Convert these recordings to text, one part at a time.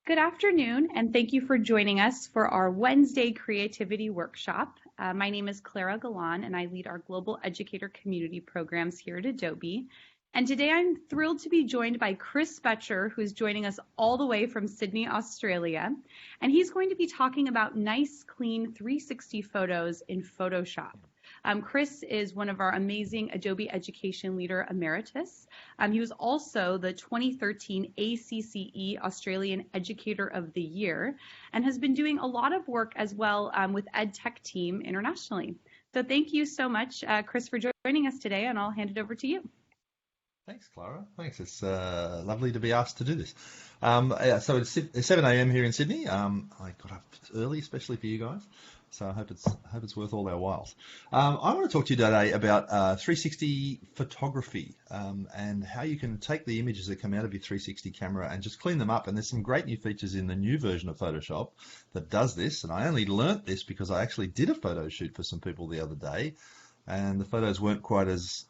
Good afternoon, and thank you for joining us for our Wednesday Creativity Workshop. My name is Clara Galan, and I lead our Global Educator Community programs here at Adobe. And today I'm thrilled to be joined by Chris Betcher, who's joining us all the way from Sydney, Australia. And he's going to be talking about nice, clean 360 photos in Photoshop. Chris is one of our amazing Adobe Education Leader Emeritus. He was also the 2013 ACCE Australian Educator of the Year and has been doing a lot of work as well with EdTech team internationally. So thank you so much, Chris, for joining us today, and I'll hand it over to you. Thanks, Clara. Thanks. It's lovely to be asked to do this. So it's 7 a.m. here in Sydney. I got up early, especially for you guys. So I hope it's worth all our whiles. I want to talk to you today about 360 photography and how you can take the images that come out of your 360 camera and just clean them up. And there's some great new features in the new version of Photoshop that does this. And I only learnt this because I actually did a photo shoot for some people the other day. And the photos weren't quite as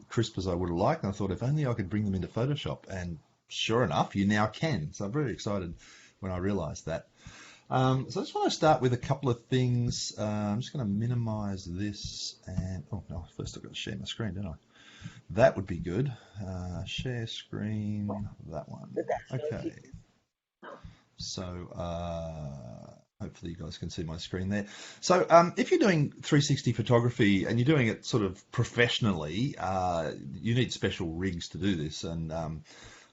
crisp as I would have liked. And I thought, if only I could bring them into Photoshop. And sure enough, you now can. So I'm very excited when I realized that. So I just want to start with a couple of things. I'm just going to minimize this. And oh no, first I've got to share my screen, don't I? That would be good. Share screen, that one. Okay. So hopefully you guys can see my screen there. So if you're doing 360 photography and you're doing it sort of professionally, you need special rigs to do this. And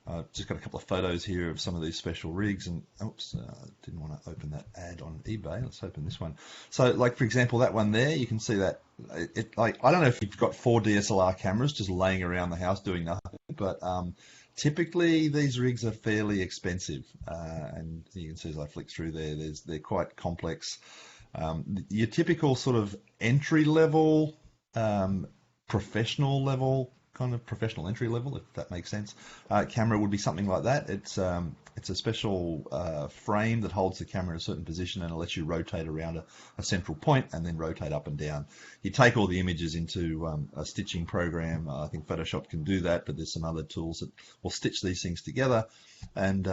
I've just got a couple of photos here of some of these special rigs. And oops, didn't want to open that ad on eBay. Let's open this one. So like, for example, that one there, you can see that like, I don't know if you've got 4 DSLR cameras just laying around the house doing nothing, but typically these rigs are fairly expensive, and you can see as I flick through there, they're quite complex. Your typical sort of entry level, professional level, kind of professional entry level, if that makes sense, camera would be something like that. It's a special frame that holds the camera in a certain position and it lets you rotate around a central point and then rotate up and down. You take all the images into a stitching program. I think Photoshop can do that, but there's some other tools that will stitch these things together, and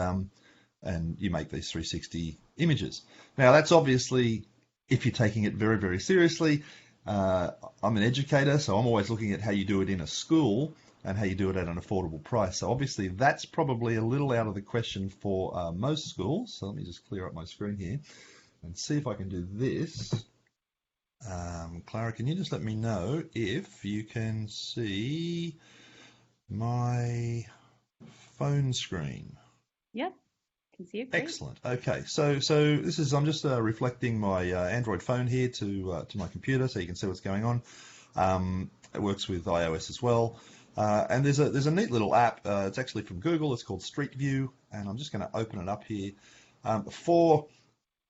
you make these 360 images. Now that's obviously if you're taking it very, very seriously. I'm an educator, so I'm always looking at how you do it in a school and how you do it at an affordable price. So obviously that's probably a little out of the question for most schools. So let me just clear up my screen here and see if I can do this. Clara, can you just let me know if you can see my phone screen? Yep. Can see it great. Excellent. Okay, so this is, I'm just reflecting my Android phone here to my computer, so you can see what's going on. It works with iOS as well, and there's a neat little app. It's actually from Google. It's called Street View, and I'm just going to open it up here. For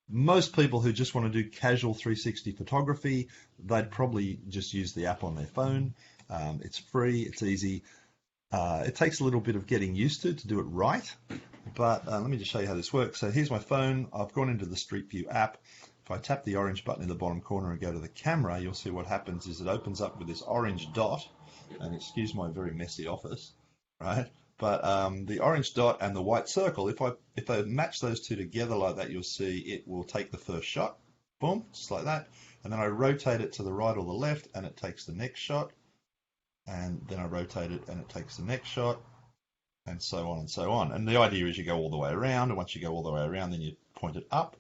most people who just want to do casual 360 photography, they'd probably just use the app on their phone. It's free. It's easy. It takes a little bit of getting used to do it right. But let me just show you how this works. So here's my phone. I've gone into the Street View app. If I tap the orange button in the bottom corner and go to the camera, you'll see what happens is it opens up with this orange dot. And excuse my very messy office, right? But the orange dot and the white circle, if I match those two together like that, you'll see it will take the first shot. Boom, just like that. And then I rotate it to the right or the left, and it takes the next shot. And then I rotate it, and it takes the next shot. And so on and so on. And the idea is you go all the way around, and once you go all the way around, then you point it up,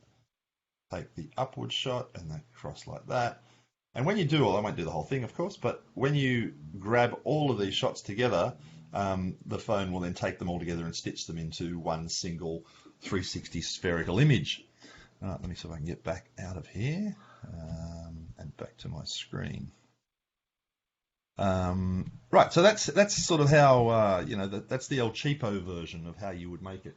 take the upward shot, and then cross like that. And when you do I won't do the whole thing, of course, but when you grab all of these shots together, the phone will then take them all together and stitch them into one single 360 spherical image. All right, let me see if I can get back out of here and back to my screen. Right, so that's sort of how that's the El Cheapo version of how you would make it.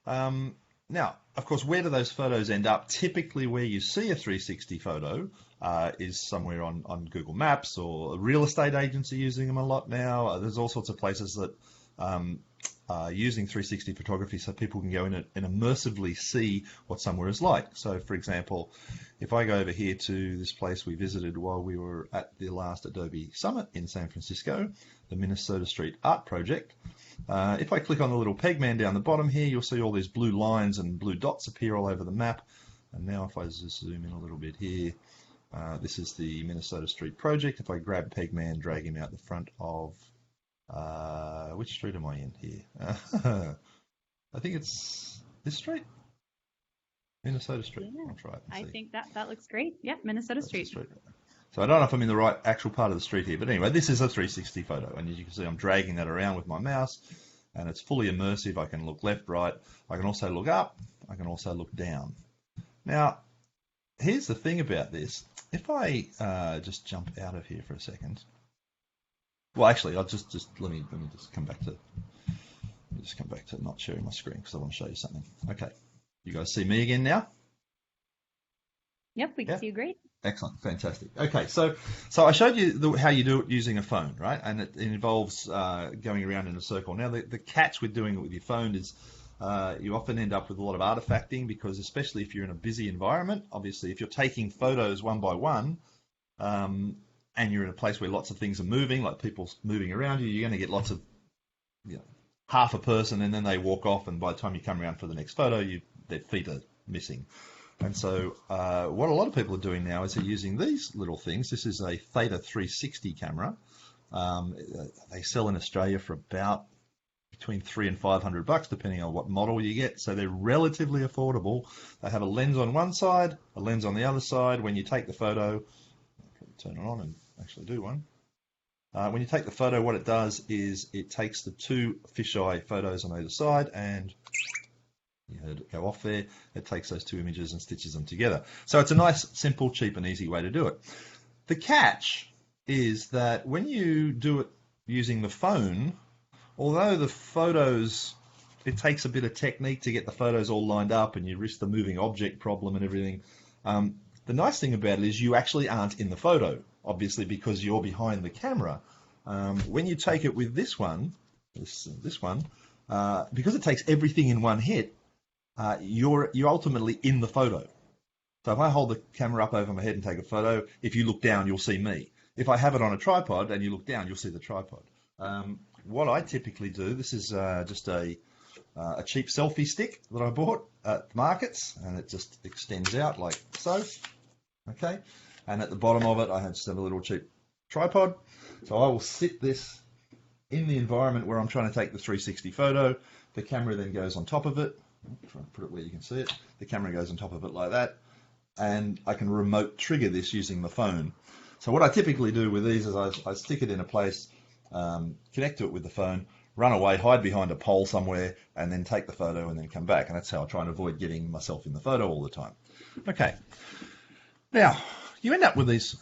Now, of course, where do those photos end up? Typically, where you see a 360 photo is somewhere on Google Maps, or real estate agents are using them a lot now. There's all sorts of places that using 360 photography so people can go in and immersively see what somewhere is like. So, for example, if I go over here to this place we visited while we were at the last Adobe Summit in San Francisco, the Minnesota Street Art Project, if I click on the little peg man down the bottom here, you'll see all these blue lines and blue dots appear all over the map. And now if I just zoom in a little bit here, this is the Minnesota Street Project. If I grab peg man, drag him out the front of which street am I in here? I think it's this street, Minnesota Street. Yeah, I'll try it. I think that looks great. Yep, Minnesota Street. So I don't know if I'm in the right actual part of the street here, but anyway, this is a 360 photo, and as you can see, I'm dragging that around with my mouse, and it's fully immersive. I can look left, right. I can also look up. I can also look down. Now, here's the thing about this. If I just jump out of here for a second. Well, actually, I'll just let me just come back to not sharing my screen because I want to show you something. Okay, you guys see me again now? Yep, we can see you great. Excellent, fantastic. Okay, so I showed you how you do it using a phone, right? And it involves going around in a circle. Now, the catch with doing it with your phone is you often end up with a lot of artifacting because, especially if you're in a busy environment, obviously, if you're taking photos one by one. And you're in a place where lots of things are moving, like people moving around you, you're going to get lots of, half a person, and then they walk off, and by the time you come around for the next photo, their feet are missing. And so what a lot of people are doing now is they're using these little things. This is a Theta 360 camera. They sell in Australia for about between $300 and $500, depending on what model you get. So they're relatively affordable. They have a lens on one side, a lens on the other side. When you take the photo, turn it on and actually do one. When you take the photo, what it does is it takes the two fisheye photos on either side, and you heard it go off there. It takes those two images and stitches them together. So it's a nice, simple, cheap, and easy way to do it. The catch is that when you do it using the phone, although the photos, it takes a bit of technique to get the photos all lined up, and you risk the moving object problem and everything. The nice thing about it is you actually aren't in the photo, obviously, because you're behind the camera. When you take it with this one, because it takes everything in one hit, you're ultimately in the photo. So if I hold the camera up over my head and take a photo, if you look down, you'll see me. If I have it on a tripod and you look down, you'll see the tripod. What I typically do, this is just a cheap selfie stick that I bought at the markets, and it just extends out like so. Okay, and at the bottom of it, I just have a little cheap tripod. So I will sit this in the environment where I'm trying to take the 360 photo. The camera then goes on top of it. I'll try and put it where you can see it. The camera goes on top of it like that, and I can remote trigger this using the phone. So what I typically do with these is I stick it in a place, connect to it with the phone, run away, hide behind a pole somewhere, and then take the photo and then come back. And that's how I try and avoid getting myself in the photo all the time. Okay. Now, you end up with these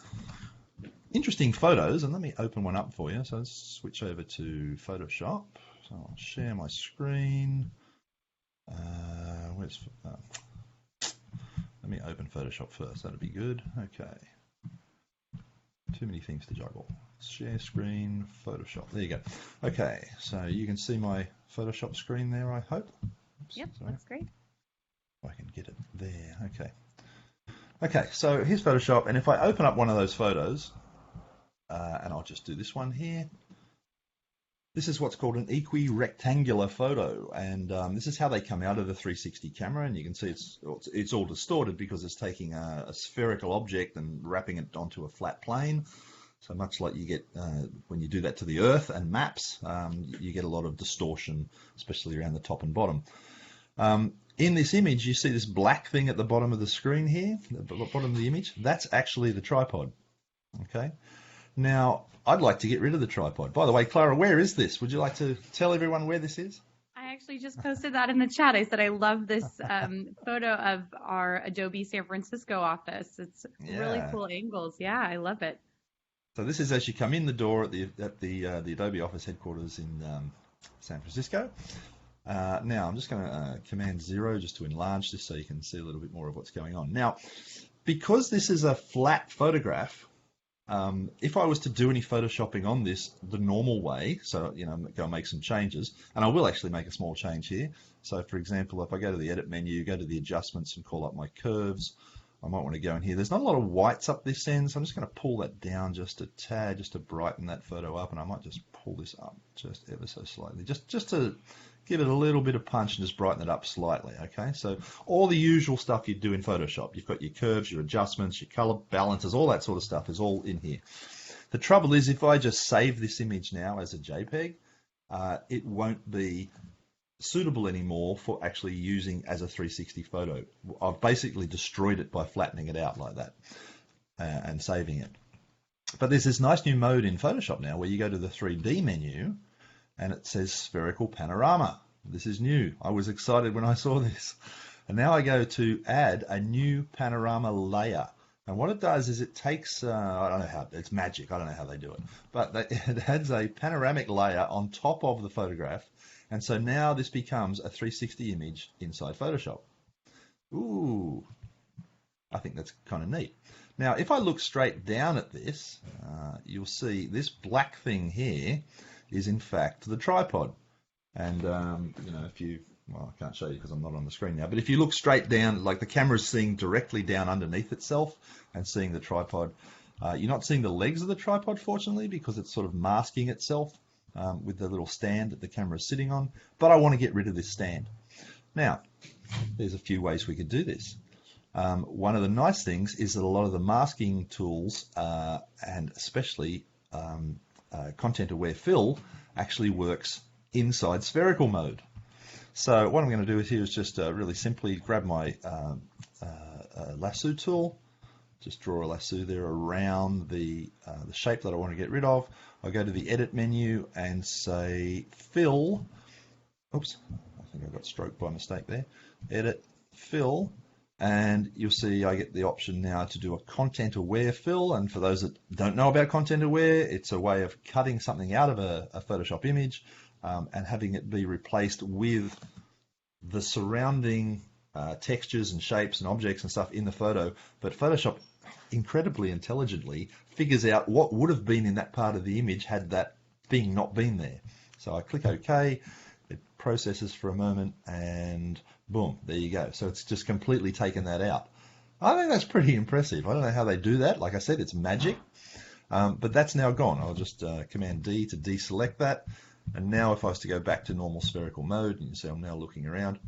interesting photos, and let me open one up for you. So let's switch over to Photoshop. So I'll share my screen. Let me open Photoshop first. That'd be good. Okay. Too many things to juggle. Share screen, Photoshop. There you go. Okay, so you can see my Photoshop screen there, I hope. Oops, yep, sorry. That's great. I can get it there. Okay. Okay, so here's Photoshop, and if I open up one of those photos, and I'll just do this one here, this is what's called an Equi rectangular photo, and this is how they come out of the 360 camera, and you can see it's all distorted because it's taking a spherical object and wrapping it onto a flat plane. So much like you get when you do that to the Earth and maps, you get a lot of distortion, especially around the top and bottom. In this image, you see this black thing at the bottom of the screen here, the bottom of the image. That's actually the tripod. Okay. Now, I'd like to get rid of the tripod. By the way, Clara, where is this? Would you like to tell everyone where this is? I actually just posted that in the chat. I said I love this photo of our Adobe San Francisco office. It's really cool angles. Yeah, I love it. So this is as you come in the door at the Adobe office headquarters in San Francisco. Now I'm just going to Command 0 just to enlarge this so you can see a little bit more of what's going on. Now, because this is a flat photograph, If I was to do any photoshopping on this the normal way, so go and make some changes, and I will actually make a small change here. So for example, if I go to the edit menu, go to the adjustments and call up my curves, I might want to go in here. There's not a lot of whites up this end, so I'm just going to pull that down just a tad, just to brighten that photo up, and I might just pull this up just ever so slightly, just to give it a little bit of punch and just brighten it up slightly, okay? So all the usual stuff you do in Photoshop. You've got your curves, your adjustments, your color balances, all that sort of stuff is all in here. The trouble is, if I just save this image now as a JPEG, it won't be suitable anymore for actually using as a 360 photo. I've basically destroyed it by flattening it out like that and saving it. But there's this nice new mode in Photoshop now where you go to the 3D menu and it says Spherical Panorama. This is new. I was excited when I saw this. And now I go to add a new panorama layer. And what it does is it takes, I don't know how, it's magic, I don't know how they do it, but it adds a panoramic layer on top of the photograph. And so now this becomes a 360 image inside Photoshop. Ooh, I think that's kind of neat. Now, if I look straight down at this, you'll see this black thing here is in fact the tripod. And, if you, well, I can't show you because I'm not on the screen now, but if you look straight down, like the camera's seeing directly down underneath itself and seeing the tripod, you're not seeing the legs of the tripod, fortunately, because it's sort of masking itself with the little stand that the camera is sitting on, but I want to get rid of this stand. Now, there's a few ways we could do this. One of the nice things is that a lot of the masking tools, and especially content-aware fill, actually works inside spherical mode. So what I'm going to do here is just really simply grab my lasso tool, just draw a lasso there around the shape that I want to get rid of. I go to the edit menu and say fill. Oops, I think I got stroked by mistake there. Edit, fill, and you'll see I get the option now to do a content aware fill. And for those that don't know about content aware, it's a way of cutting something out of a Photoshop image and having it be replaced with the surrounding textures and shapes and objects and stuff in the photo. But Photoshop incredibly intelligently figures out what would have been in that part of the image had that thing not been there. So I click OK, it processes for a moment, and boom, there you go. So it's just completely taken that out. I think that's pretty impressive. I don't know how they do that. Like I said, it's magic, but that's now gone. I'll just Command D to deselect that. And now if I was to go back to normal spherical mode, and you see I'm now looking around,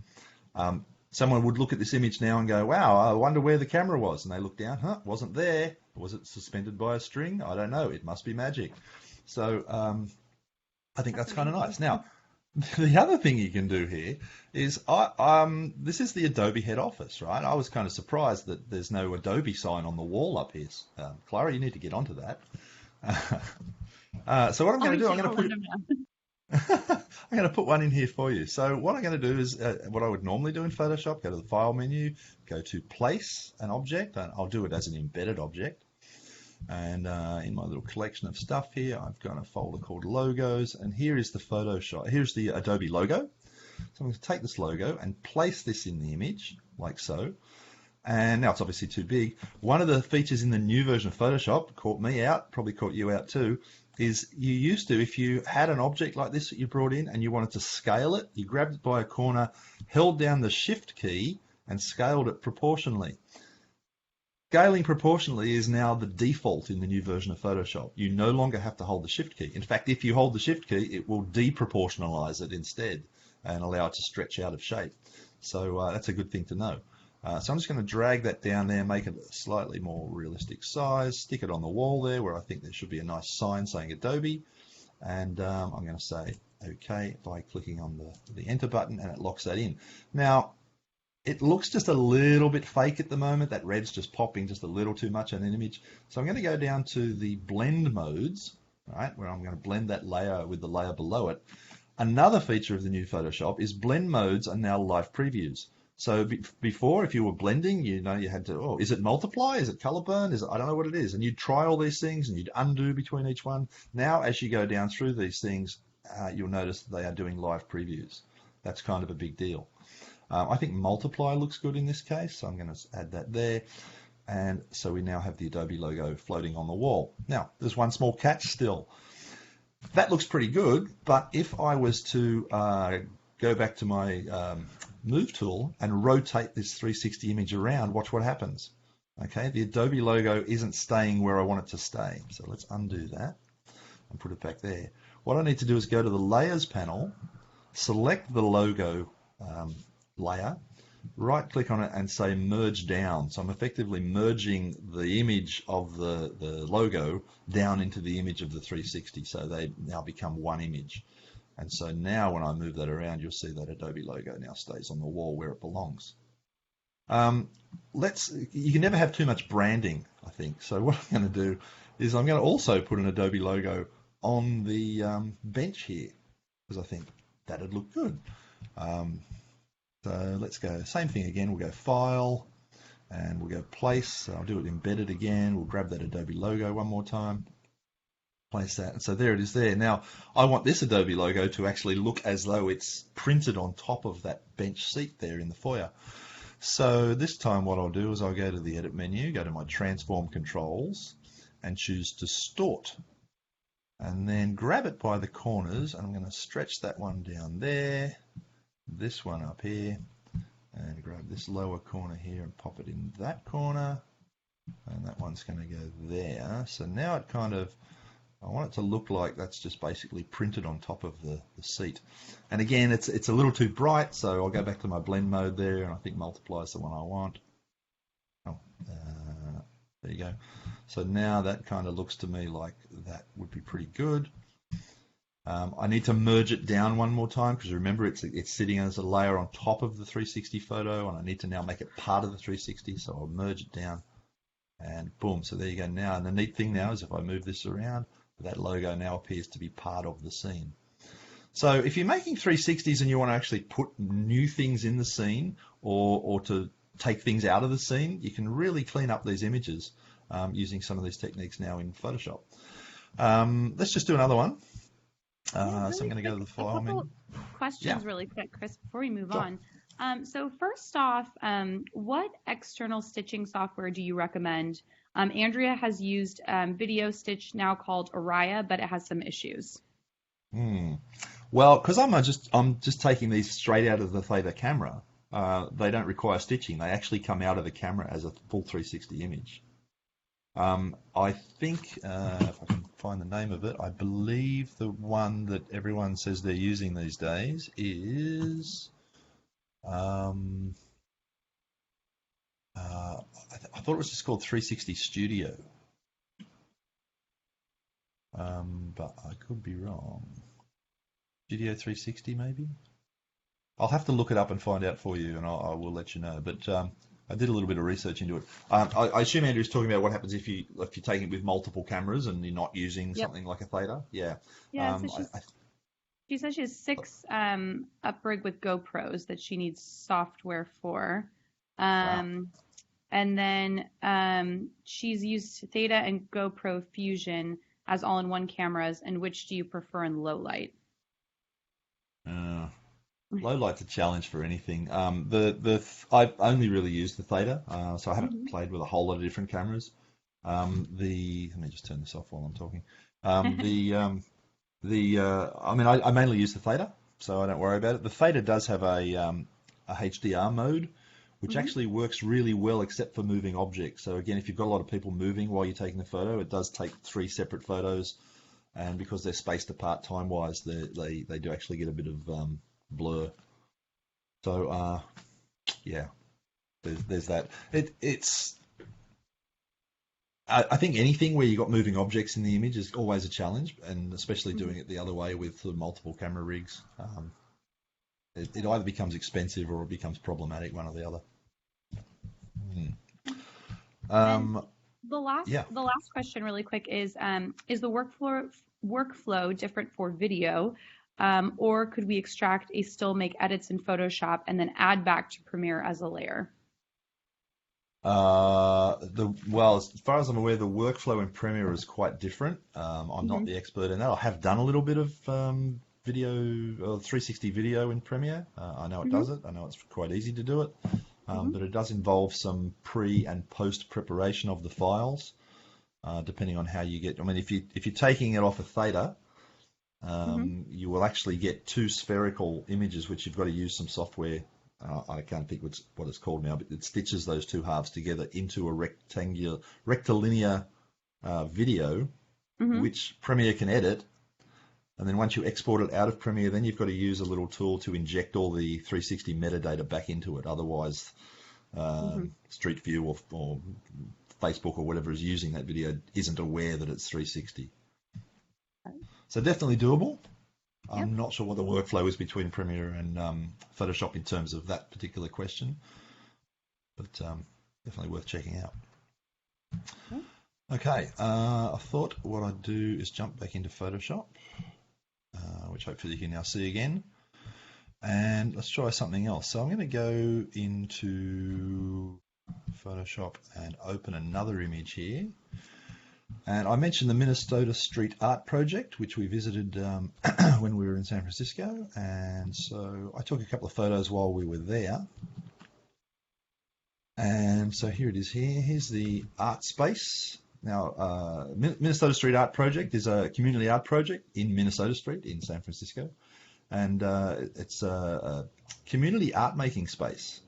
someone would look at this image now and go, wow, I wonder where the camera was. And they look down, wasn't there. Was it suspended by a string? I don't know. It must be magic. So I think that's kind of nice. Now, the other thing you can do here is, this is the Adobe head office, right? I was kind of surprised that there's no Adobe sign on the wall up here. Clara, you need to get onto that. So what I'm going to do, I'm going to put one in here for you. So what I'm going to do is what I would normally do in Photoshop, go to the File menu, go to Place an Object, and I'll do it as an embedded object. And in my little collection of stuff here, I've got a folder called Logos, and here is the Photoshop. Here's the Adobe logo. So I'm going to take this logo and place this in the image, like so. And now it's obviously too big. One of the features in the new version of Photoshop, caught me out, probably caught you out too, is you used to, if you had an object like this that you brought in and you wanted to scale it, you grabbed it by a corner, held down the Shift key, and scaled it proportionally. Scaling proportionally is now the default in the new version of Photoshop. You no longer have to hold the Shift key. In fact, if you hold the Shift key, it will deproportionalize it instead and allow it to stretch out of shape. So that's a good thing to know. So I'm just going to drag that down there, make it a slightly more realistic size, stick it on the wall there where I think there should be a nice sign saying Adobe. And I'm going to say OK by clicking on the Enter button, and it locks that in. Now, it looks just a little bit fake at the moment. That red's just popping just a little too much on an image. So I'm going to go down to the blend modes, right, where I'm going to blend that layer with the layer below it. Another feature of the new Photoshop is blend modes are now live previews. So before, if you were blending, you had to, is it multiply? Is it color burn? I don't know what it is. And you'd try all these things and you'd undo between each one. Now, as you go down through these things, you'll notice that they are doing live previews. That's kind of a big deal. I think multiply looks good in this case, so I'm going to add that there. And so we now have the Adobe logo floating on the wall. Now, there's one small catch still. That looks pretty good, but if I was to go back to my Move tool and rotate this 360 image around, watch what happens. Okay, the Adobe logo isn't staying where I want it to stay. So let's undo that and put it back there. What I need to do is go to the Layers panel, select the logo layer, right-click on it and say Merge Down. So I'm effectively merging the image of the logo down into the image of the 360, so they now become one image. And so now when I move that around, you'll see that Adobe logo now stays on the wall where it belongs. You can never have too much branding, I think. So what I'm going to do is I'm going to also put an Adobe logo on the bench here, because I think that'd look good. So let's go, same thing again, we'll go File, and we'll go Place. So I'll do it embedded again. We'll grab that Adobe logo one more time. Place that, and so there it is there. Now, I want this Adobe logo to actually look as though it's printed on top of that bench seat there in the foyer. So this time what I'll do is I'll go to the Edit menu, go to my Transform Controls, and choose Distort. And then grab it by the corners, and I'm going to stretch that one down there, this one up here, and grab this lower corner here and pop it in that corner, and that one's going to go there. So now it kind of, I want it to look like that's just basically printed on top of the seat. And again, it's a little too bright, so I'll go back to my blend mode there, and I think multiply is the one I want. Oh, there you go. So now that kind of looks to me like that would be pretty good. I need to merge it down one more time, because remember it's sitting as a layer on top of the 360 photo, and I need to now make it part of the 360, so I'll merge it down, and boom, so there you go now. And the neat thing now is if I move this around, that logo now appears to be part of the scene. So if you're making 360s and you want to actually put new things in the scene, or to take things out of the scene, you can really clean up these images using some of these techniques now in Photoshop. Let's just do another one. So I'm going to go to the File menu. Questions really quick, Chris, before we move Sure. on. So first off, what external stitching software do you recommend? Andrea has used Video Stitch, now called Araya, but it has some issues. Well, because I'm just taking these straight out of the Theta camera. They don't require stitching. They actually come out of the camera as a full 360 image. I think, if I can find the name of it, I believe the one that everyone says they're using these days is, I thought it was just called 360 Studio, but I could be wrong. Studio 360 maybe? I'll have to look it up and find out for you, and I will let you know. But I did a little bit of research into it. I assume Andrew's talking about what happens if you're taking it with multiple cameras and you're not using something like a Theta. Yeah. Yeah. So she says she has 6 uprig with GoPros that she needs software for. Wow. And then she's used Theta and GoPro Fusion as all-in-one cameras. And which do you prefer in low light? Low light's a challenge for anything. I've only really used the Theta, so I haven't played with a whole lot of different cameras. Let me just turn this off while I'm talking. I mainly use the Theta, so I don't worry about it. The Theta does have a HDR mode, which actually works really well, except for moving objects. So again, if you've got a lot of people moving while you're taking the photo, it does take 3 separate photos, and because they're spaced apart time-wise, they do actually get a bit of blur. So yeah, there's that. I think anything where you've got moving objects in the image is always a challenge, and especially doing it the other way with the multiple camera rigs. It either becomes expensive or it becomes problematic, one or the other. The last question really quick is the workflow different for video, or could we extract a still, make edits in Photoshop, and then add back to Premiere as a layer? Well, as far as I'm aware, the workflow in Premiere is quite different. I'm not the expert in that. I have done a little bit of video, 360 video in Premiere. I know it does it. I know it's quite easy to do it. but it does involve some pre and post preparation of the files, depending on how you get. I mean, if you're taking it off of Theta, you will actually get two spherical images, which you've got to use some software. I can't think what it's called now, but it stitches those two halves together into a rectilinear video, which Premiere can edit. And then once you export it out of Premiere, then you've got to use a little tool to inject all the 360 metadata back into it. Otherwise, Street View or Facebook or whatever is using that video isn't aware that it's 360. So definitely doable. I'm not sure what the workflow is between Premiere and Photoshop in terms of that particular question, but definitely worth checking out. Okay, I thought what I'd do is jump back into Photoshop, which hopefully you can now see again, and let's try something else. So I'm going to go into Photoshop and open another image here. And I mentioned the Minnesota Street Art Project, which we visited when we were in San Francisco. And so I took a couple of photos while we were there. And so here it is here. Here's the art space. Now, Minnesota Street Art Project is a community art project in Minnesota Street in San Francisco. And it's a community art making space.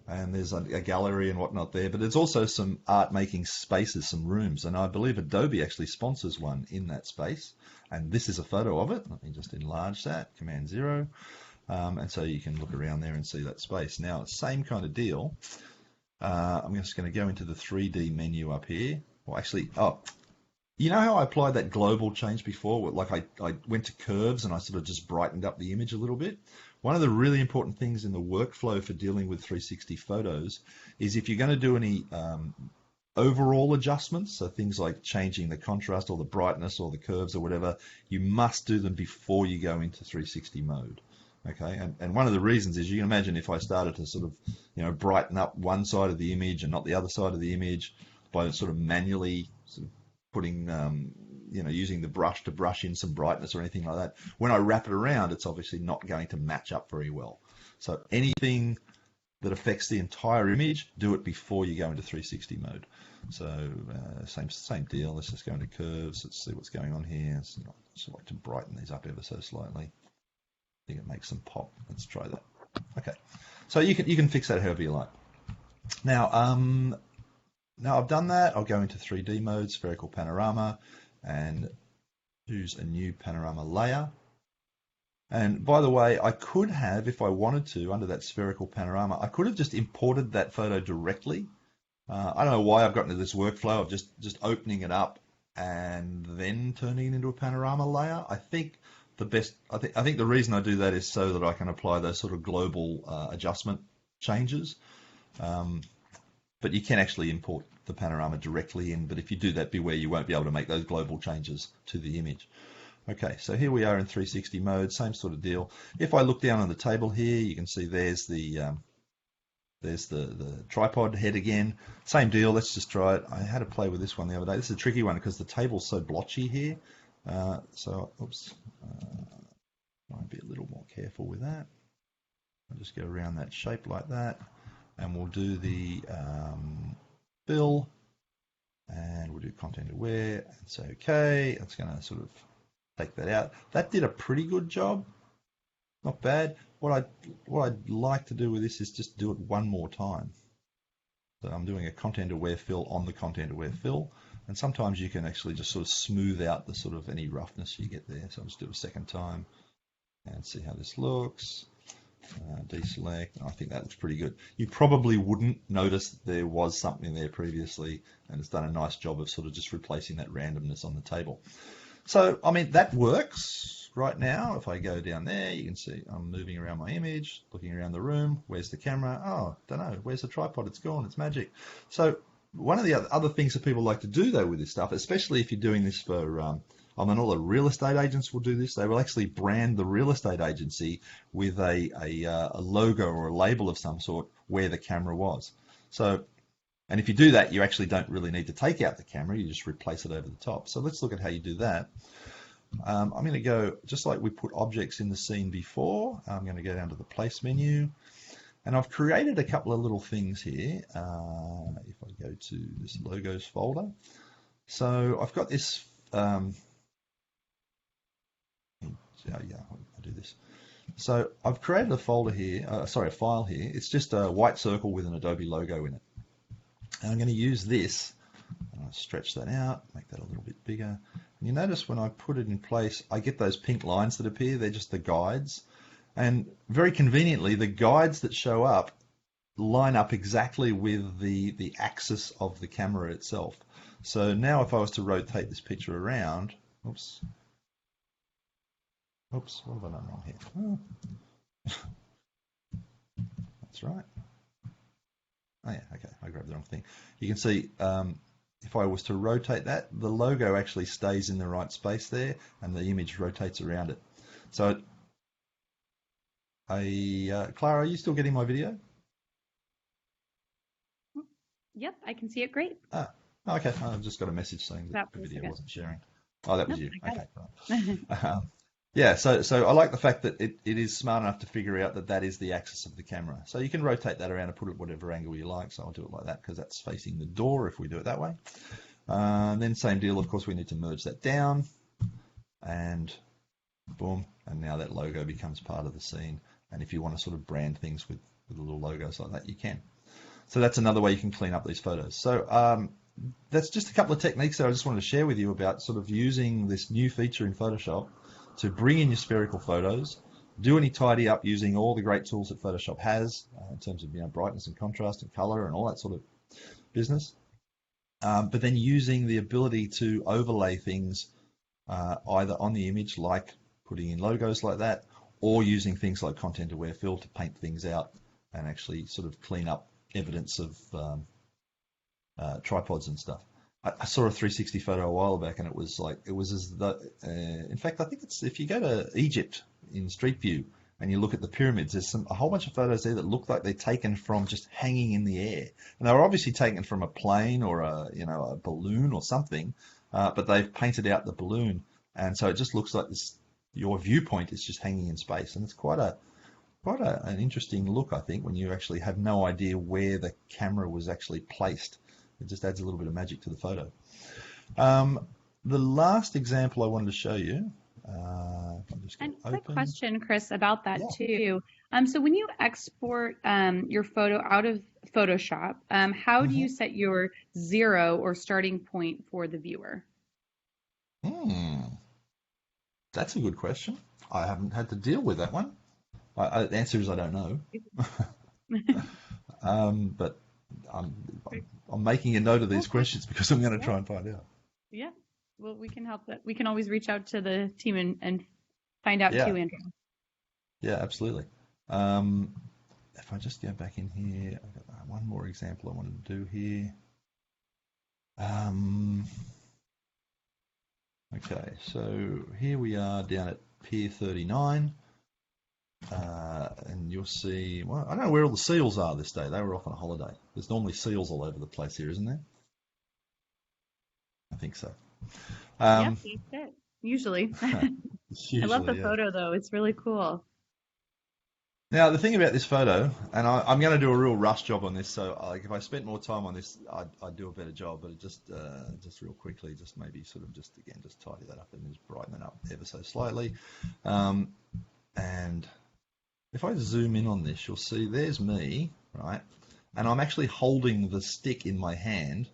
And there's a gallery and whatnot there, but there's also some art making spaces, some rooms, and I believe Adobe actually sponsors one in that space, and this is a photo of it. Let me just enlarge that, Command 0, and so you can look around there and see that space. Now, same kind of deal. I'm just going to go into the 3D menu up here. Well, actually, you know how I applied that global change before? Like I went to curves and I sort of just brightened up the image a little bit. One of the really important things in the workflow for dealing with 360 photos is if you're going to do any overall adjustments, so things like changing the contrast or the brightness or the curves or whatever, you must do them before you go into 360 mode. Okay, and one of the reasons is you can imagine if I started to sort of, brighten up one side of the image and not the other side of the image by sort of manually sort of putting, using the brush to brush in some brightness or anything like that. When I wrap it around, it's obviously not going to match up very well. So anything that affects the entire image, do it before you go into 360 mode. So same deal. Let's just go into curves. Let's see what's going on here. So I just like to brighten these up ever so slightly. I think it makes them pop. Let's try that. Okay. So you can fix that however you like. Now, now I've done that. I'll go into 3D mode, Spherical Panorama, and choose a new panorama layer. And by the way, I could have, if I wanted to, under that Spherical Panorama, I could have just imported that photo directly. I don't know why I've gotten to this workflow of just opening it up and then turning it into a panorama layer. I think the reason I do that is so that I can apply those sort of global adjustment changes. But you can actually import the panorama directly in, but if you do that, beware, you won't be able to make those global changes to the image. Okay, so here we are in 360 mode, same sort of deal. If I look down on the table here, you can see there's the tripod head again. Same deal, let's just try it. I had to play with this one the other day. This is a tricky one because the table's so blotchy here. Oops, I'll be a little more careful with that. I'll just go around that shape like that. And we'll do the fill, and we'll do content aware, and say okay. It's going to sort of take that out. That did a pretty good job, not bad. What I'd like to do with this is just do it one more time. So I'm doing a content aware fill on the content aware fill, and sometimes you can actually just sort of smooth out the sort of any roughness you get there. So I'll just do it a second time and see how this looks. Deselect. I think that looks pretty good. You probably wouldn't notice that there was something there previously, and it's done a nice job of sort of just replacing that randomness on the table. So, I mean, that works right now. If I go down there, you can see I'm moving around my image, looking around the room. Where's the camera? Oh, don't know. Where's the tripod? It's gone. It's magic. So one of the other things that people like to do, though, with this stuff, especially if you're doing this for all the real estate agents will do this. They will actually brand the real estate agency with a logo or a label of some sort where the camera was. So, and if you do that, you actually don't really need to take out the camera. You just replace it over the top. So let's look at how you do that. I'm going to go, just like we put objects in the scene before, I'm going to go down to the place menu. And I've created a couple of little things here. If I go to this logos folder, so I've got this. I'll do this. So I've created a folder here, a file here. It's just a white circle with an Adobe logo in it. And I'm going to use this. I'll stretch that out, make that a little bit bigger. And you notice when I put it in place, I get those pink lines that appear. They're just the guides. And very conveniently, the guides that show up line up exactly with the axis of the camera itself. So now if I was to rotate this picture around, oops, what have I done wrong here? Oh. That's right. Oh yeah, okay, I grabbed the wrong thing. You can see if I was to rotate that, the logo actually stays in the right space there and the image rotates around it. So, Clara, are you still getting my video? Yep, I can see it great. Ah, okay, I just got a message saying that the video wasn't sharing. Oh, that was you. Okay, right. Yeah, so I like the fact that it is smart enough to figure out that is the axis of the camera. So you can rotate that around and put it whatever angle you like. So I'll do it like that because that's facing the door if we do it that way. Then same deal, of course, we need to merge that down and boom, and now that logo becomes part of the scene. And if you want to sort of brand things with little logos like that, you can. So that's another way you can clean up these photos. So that's just a couple of techniques that I just wanted to share with you about sort of using this new feature in Photoshop to bring in your spherical photos, do any tidy up using all the great tools that Photoshop has in terms of brightness and contrast and color and all that sort of business. But then using the ability to overlay things either on the image, like putting in logos like that, or using things like content aware fill to paint things out and actually sort of clean up evidence of tripods and stuff. I saw a 360 photo a while back, and it was as though, in fact, I think it's, if you go to Egypt in Street View and you look at the pyramids, there's a whole bunch of photos there that look like they're taken from just hanging in the air. And they were obviously taken from a plane or a balloon or something, but they've painted out the balloon. And so it just looks like your viewpoint is just hanging in space. And it's quite an interesting look, I think, when you actually have no idea where the camera was actually placed. It just adds a little bit of magic to the photo. The last example I wanted to show you. And quick question, Chris, about that too. So when you export your photo out of Photoshop, how do you set your 0 or starting point for the viewer? That's a good question. I haven't had to deal with that one. The answer is I don't know. But I'm making a note of these questions because I'm going to try and find out. Yeah, well, we can help that. We can always reach out to the team and find out too, Andrew. Yeah, absolutely. If I just go back in here, I've got one more example I wanted to do here. Okay, so here we are down at Pier 39. And you'll see, well, I don't know where all the seals are this day. They were off on a holiday. There's normally seals all over the place here, isn't there? I think so. Yep, that's it. Usually. I love the photo, though. It's really cool. Now, the thing about this photo, and I'm going to do a real rush job on this, so if I spent more time on this, I'd do a better job, but just real quickly, just maybe sort of just tidy that up and just brighten it up ever so slightly. And if I zoom in on this, you'll see there's me, right? And I'm actually holding the stick in my hand,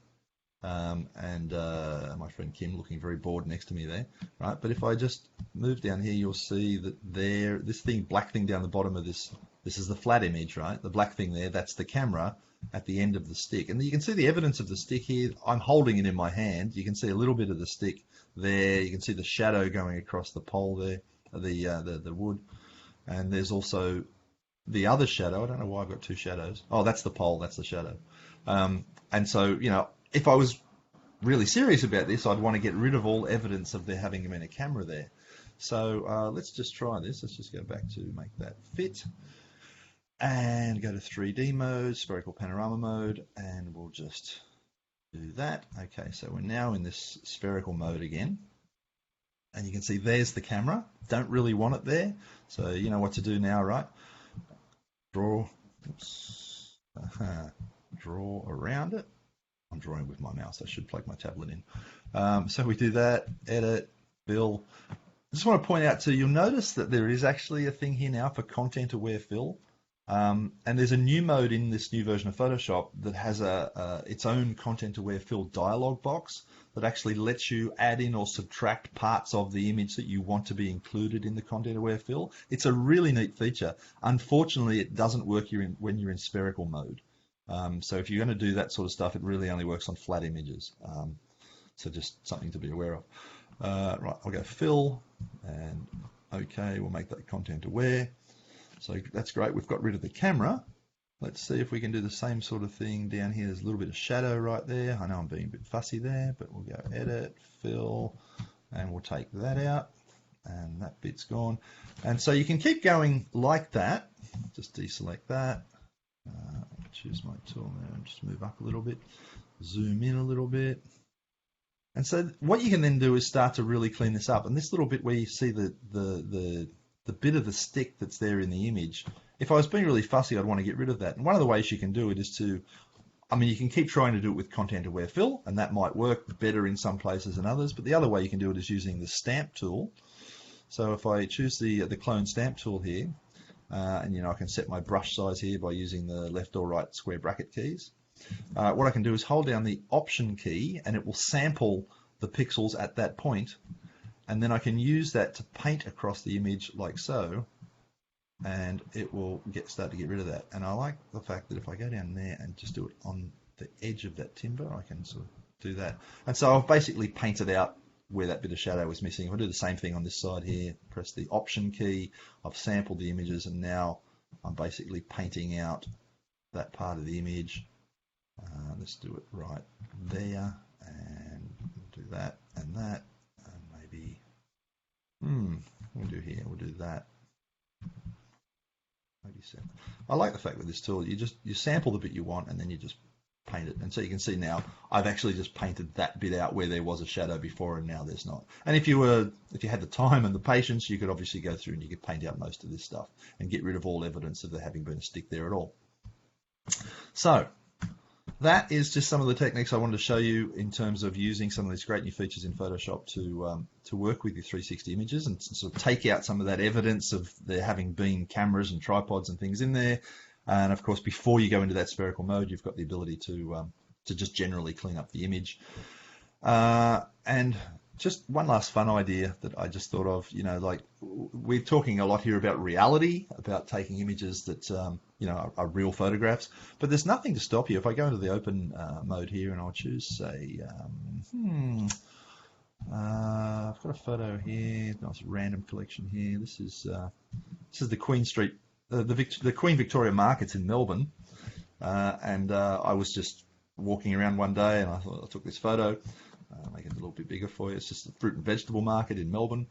and my friend Kim looking very bored next to me there, right? But if I just move down here, you'll see that this black thing down the bottom of this is the flat image, right? The black thing there, that's the camera at the end of the stick. And you can see the evidence of the stick here. I'm holding it in my hand. You can see a little bit of the stick there. You can see the shadow going across the pole there, the wood. And there's also the other shadow. I don't know why I've got two shadows. Oh, that's the pole. That's the shadow. And so, if I was really serious about this, I'd want to get rid of all evidence of there having been a camera there. So let's just try this. Let's just go back to make that fit. And go to 3D mode, Spherical Panorama mode, and we'll just do that. Okay, so we're now in this spherical mode again. And you can see there's the camera. Don't really want it there. So you know what to do now, right? Draw oops, draw around it. I'm drawing with my mouse. I should plug my tablet in. So we do that, edit, fill. I just want to point out too, you'll notice that there is actually a thing here now for content-aware fill. And there's a new mode in this new version of Photoshop that has its own content-aware fill dialog box that actually lets you add in or subtract parts of the image that you want to be included in the content-aware fill. It's a really neat feature. Unfortunately, it doesn't work when you're in spherical mode. So if you're going to do that sort of stuff, it really only works on flat images. So just something to be aware of. Right, I'll go fill and OK, we'll make that content aware. So that's great. We've got rid of the camera. Let's see if we can do the same sort of thing down here. There's a little bit of shadow right there. I know I'm being a bit fussy there, but we'll go edit, fill, and we'll take that out. And that bit's gone. And so you can keep going like that. Just deselect that. Choose my tool now and just move up a little bit. Zoom in a little bit. And so what you can then do is start to really clean this up. And this little bit where you see the bit of the stick that's there in the image, if I was being really fussy, I'd want to get rid of that. And one of the ways you can do it is to, you can keep trying to do it with content-aware fill, and that might work better in some places than others. But the other way you can do it is using the stamp tool. So if I choose the clone stamp tool here, and I can set my brush size here by using the left or right square bracket keys. What I can do is hold down the Option key, and it will sample the pixels at that point. And then I can use that to paint across the image like so, and it will start to get rid of that. And I like the fact that if I go down there and just do it on the edge of that timber, I can sort of do that. And so I've basically painted out where that bit of shadow was missing. If I do the same thing on this side here, press the Option key, I've sampled the images, and now I'm basically painting out that part of the image. Let's do it right there, and do that and that. Maybe, we'll do here, we'll do that. Maybe seven. I like the fact with this tool, you sample the bit you want, and then you just paint it. And so you can see now, I've actually just painted that bit out where there was a shadow before, and now there's not. And if you had the time and the patience, you could obviously go through and you could paint out most of this stuff and get rid of all evidence of there having been a stick there at all. So that is just some of the techniques I wanted to show you in terms of using some of these great new features in Photoshop to work with your 360 images and sort of take out some of that evidence of there having been cameras and tripods and things in there. And of course, before you go into that spherical mode, you've got the ability to just generally clean up the image. And just one last fun idea that I just thought of, like we're talking a lot here about reality, about taking images that, are real photographs, but there's nothing to stop you. If I go into the open mode here and I'll choose, say, I've got a photo here, nice random collection here. This is the Queen Street, the Queen Victoria Markets in Melbourne. And I was just walking around one day and I thought I took this photo. Make it a little bit bigger for you. It's just the fruit and vegetable market in Melbourne.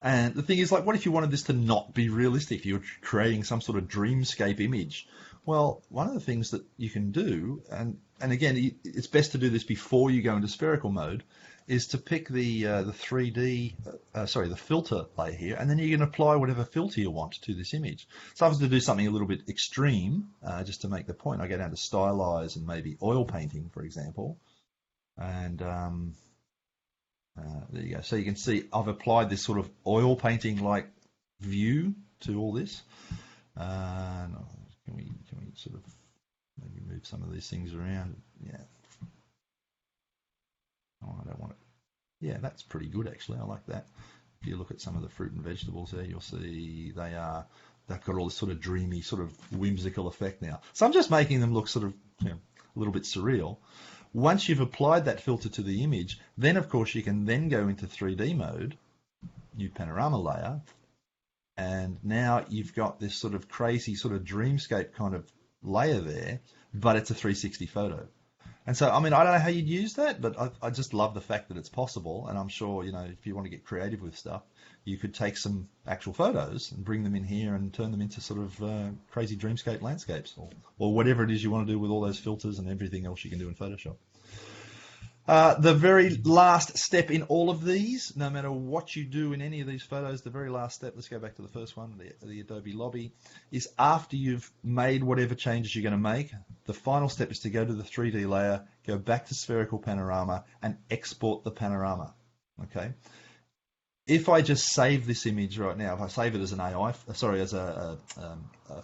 And the thing is, like, what if you wanted this to not be realistic? If you're creating some sort of dreamscape image. Well, one of the things that you can do, and again, it's best to do this before you go into spherical mode, is to pick the 3D, the filter layer here, and then you can apply whatever filter you want to this image. So I was to do something a little bit extreme, just to make the point. I go down to stylize and maybe oil painting, for example. And there you go. So you can see I've applied this sort of oil painting like view to all this. Can we sort of maybe move some of these things around? Yeah. Oh, I don't want it. Yeah, that's pretty good actually. I like that. If you look at some of the fruit and vegetables there, you'll see they've got all this sort of dreamy, sort of whimsical effect now. So I'm just making them look sort of a little bit surreal. Once you've applied that filter to the image, then of course you can then go into 3D mode, new panorama layer, and now you've got this sort of crazy sort of dreamscape kind of layer there, but it's a 360 photo. And so, I don't know how you'd use that, but I just love the fact that it's possible. And I'm sure, if you want to get creative with stuff, you could take some actual photos and bring them in here and turn them into sort of crazy dreamscape landscapes or whatever it is you want to do with all those filters and everything else you can do in Photoshop. The very last step in all of these, no matter what you do in any of these photos, the very last step, let's go back to the first one, the Adobe lobby, is after you've made whatever changes you're going to make, the final step is to go to the 3D layer, go back to Spherical Panorama, and export the panorama. Okay. If I just save this image right now, if I save it as an as a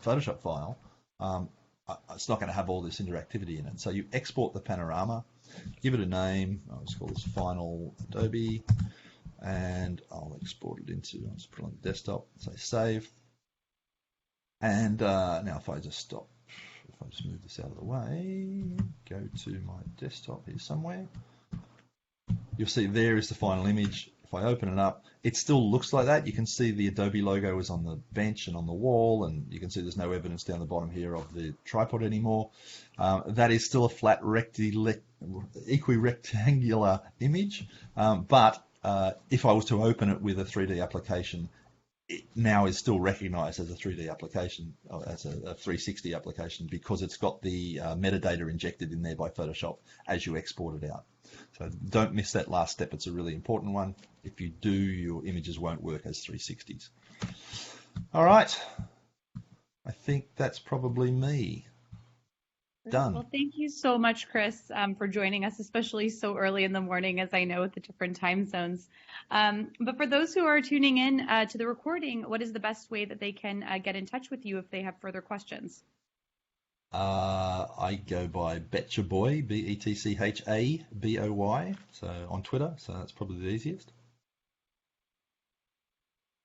Photoshop file, it's not going to have all this interactivity in it. So you export the panorama, give it a name. I'll just call this Final Adobe, and I'll export it into. I'll just put it on the desktop. Say save. And now if I just move this out of the way, go to my desktop here somewhere. You'll see there is the final image. If I open it up, it still looks like that. You can see the Adobe logo is on the bench and on the wall, and you can see there's no evidence down the bottom here of the tripod anymore. That is still a flat equi-rectangular image, but if I was to open it with a 3D application, it now is still recognized as a 3D application, as a 360 application, because it's got the metadata injected in there by Photoshop as you export it out. So don't miss that last step. It's a really important one. If you do, your images won't work as 360s. All right. I think that's probably me. Done. Well, thank you so much, Chris, for joining us, especially so early in the morning, as I know with the different time zones. But for those who are tuning in to the recording, what is the best way that they can get in touch with you if they have further questions? I go by Betcher Boy, BetchaBoy, so on Twitter. So that's probably the easiest.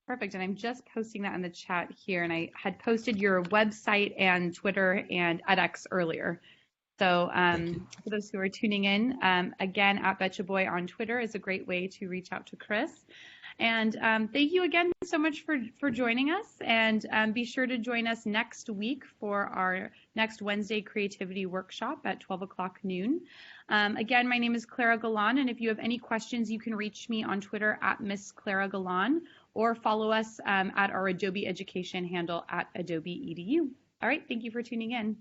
Perfect. And I'm just posting that in the chat here. And I had posted your website and Twitter and edX earlier. So for those who are tuning in, again, at BetchaBoy on Twitter is a great way to reach out to Chris. And thank you again so much for joining us. And be sure to join us next week for our next Wednesday creativity workshop at 12 o'clock noon. Again, my name is Clara Galan, and if you have any questions, you can reach me on Twitter at Miss Clara Galan, or follow us at our Adobe Education handle at Adobe Edu. All right, thank you for tuning in.